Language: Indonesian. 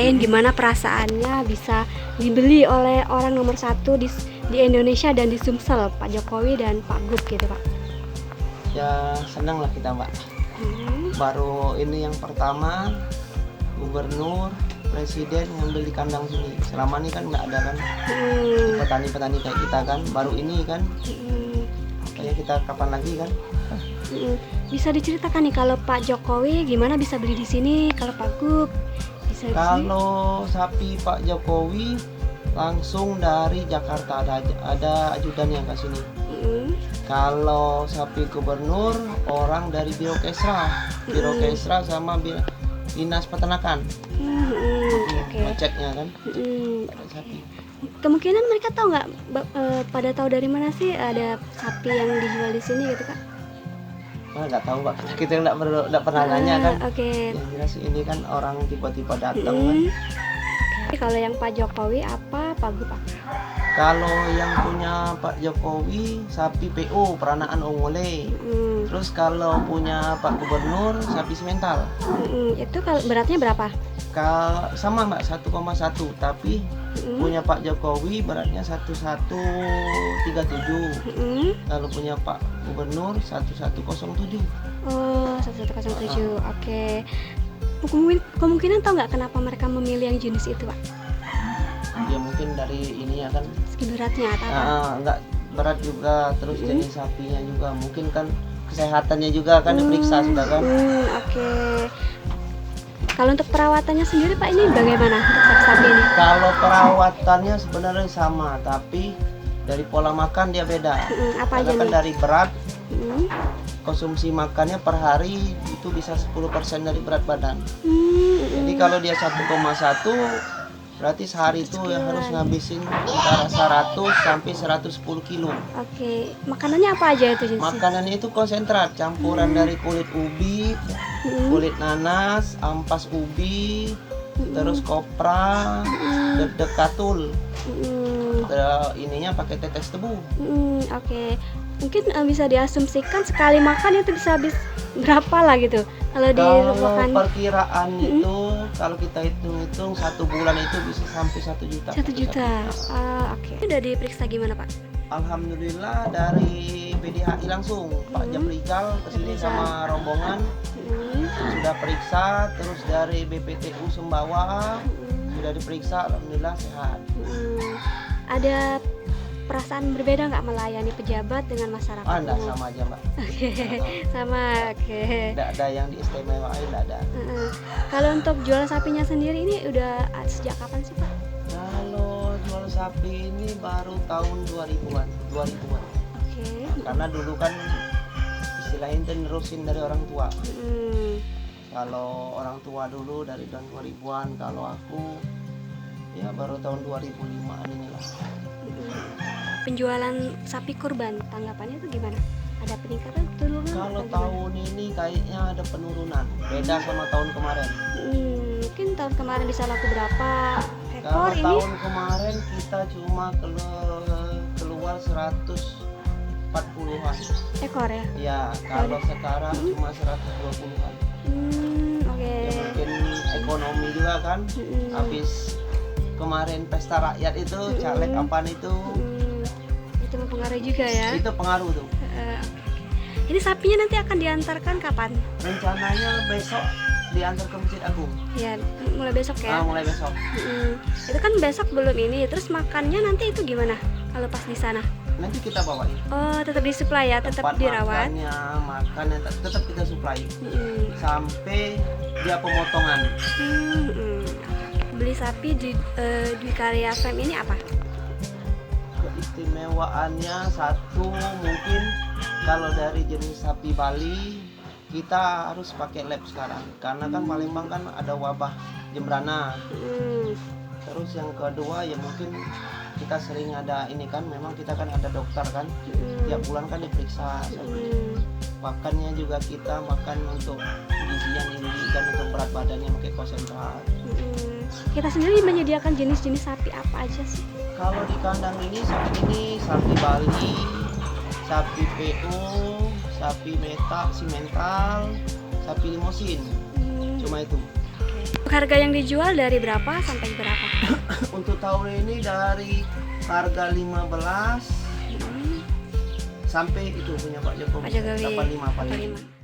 ceritain gimana perasaannya bisa dibeli oleh orang nomor satu di Indonesia dan di Sumsel, Pak Jokowi dan Pak Gup gitu Pak. Ya senang lah kita Mbak. Baru ini yang pertama gubernur, presiden ngambil di kandang sini. Selama ini kan nggak ada kan petani-petani kayak kita kan. Baru ini kan. Kayak kita kapan lagi kan? Bisa diceritakan nih kalau Pak Jokowi gimana bisa beli di sini, kalau Pak Gup bisa di sini? Kalau sapi Pak Jokowi langsung dari Jakarta, ada ajudan yang ke sini. Kalau sapi gubernur orang dari Biro Kesra sama Dinas Peternakan. Ngeceknya kan. Ada sapi. Kemungkinan mereka tahu nggak, pada tahu dari mana sih ada sapi yang dijual di sini gitu Kak? Nggak tahu Pak, kita nggak pernah nanya kan. Yang jelas ini kan orang tiba-tiba datang kan. Kalau yang Pak Jokowi apa, Pak Gup apa? Kalau yang punya Pak Jokowi sapi PO peranaan ongole. Terus kalau punya Pak Gubernur sapi semental. Itu kalau beratnya berapa? Sama Mbak 1,1, tapi punya Pak Jokowi beratnya 1137. Kalau punya Pak Gubernur 1107. Oh, 1107. Oke. Kemungkinan tahu nggak kenapa mereka memilih yang jenis itu Pak? Ya mungkin dari ini ya kan. Segi beratnya atau apa? Nggak berat juga, terus jenis sapinya juga. Mungkin kan kesehatannya juga kan diperiksa sudah kan. Kalau untuk perawatannya sendiri Pak ini bagaimana untuk sapi-sapi ini? Kalau perawatannya sebenarnya sama, tapi dari pola makan dia beda. Apa aja kan nih? dari berat, konsumsi makannya per hari itu bisa 10% dari berat badan. Jadi kalau dia 1,1 berarti sehari itu ya harus ngabisin antara 100 sampai 110 kilo. Makanannya apa aja itu jenisnya? Makanannya itu konsentrat, campuran dari kulit ubi, kulit nanas, ampas ubi, terus kopra, dedek katul. Ininya pakai tetes tebu. Mungkin bisa diasumsikan sekali makan itu bisa habis berapa lah gitu kalau dimakan. Perkiraan itu kalau kita hitung-hitung 1 bulan itu bisa sampai 1 juta. 1 juta. Udah diperiksa gimana Pak? Alhamdulillah dari PDHI langsung Pak Japrizal kesini sama rombongan sudah periksa, terus dari BPTU Sumbawa sudah diperiksa, alhamdulillah sehat. Ada perasaan berbeda nggak melayani pejabat dengan masyarakat? Enggak, sama aja Mbak. Sama. Nggak ada yang diistimewain, nggak ada. Kalau untuk jual sapinya sendiri ini udah sejak kapan sih Pak? Kalau jual sapi ini baru tahun 2000-an. Karena dulu kan istilahnya nerusin dari orang tua. Kalau orang tua dulu dari tahun 2000-an, kalau aku ya baru tahun 2005-an inilah. Penjualan sapi kurban, tanggapannya itu gimana? Ada peningkatan, penurunan? Kalau tahun ini kayaknya ada penurunan, beda sama tahun kemarin. Mungkin tahun kemarin bisa laku berapa ekor Kalau ini? tahun kemarin kita cuma keluar 140-an ekor ya? Ya, kalau sekarang cuma 120-an. Ya mungkin ekonomi juga kan, habis kemarin pesta rakyat itu, caleg apaan itu mempengaruhi juga ya? Itu pengaruh tuh. Ini sapinya nanti akan diantarkan kapan? Rencananya besok diantar ke Masjid Agung. Ya, mulai besok ya? Mulai besok. Itu kan besok belum ini, terus makannya nanti itu gimana kalau pas di sana? Nanti kita bawain. Oh, tetap disuplai ya, tetap tempat dirawat. Makannya tetap kita suplai sampai dia pemotongan. Beli sapi di Dwi Karya Farm ini apa? Keistimewaannya satu, mungkin kalau dari jenis sapi Bali kita harus pakai lab sekarang karena kan Palembang kan ada wabah jembrana. Terus yang kedua ya mungkin kita sering ada ini kan, memang kita kan ada dokter kan, tiap bulan kan diperiksa. Makannya juga kita makan untuk gizi yang tinggi kan, untuk berat badannya pakai konsentrat. Kita sendiri menyediakan jenis-jenis sapi apa aja sih? Kalau di kandang ini sapi Bali, sapi PO, sapi meta, simental, sapi limosin. Cuma itu. Harga yang dijual dari berapa sampai berapa? Untuk tahun ini dari harga 15 sampai itu punya Pak Jokowi Pak Jokowi 85 paling. 85.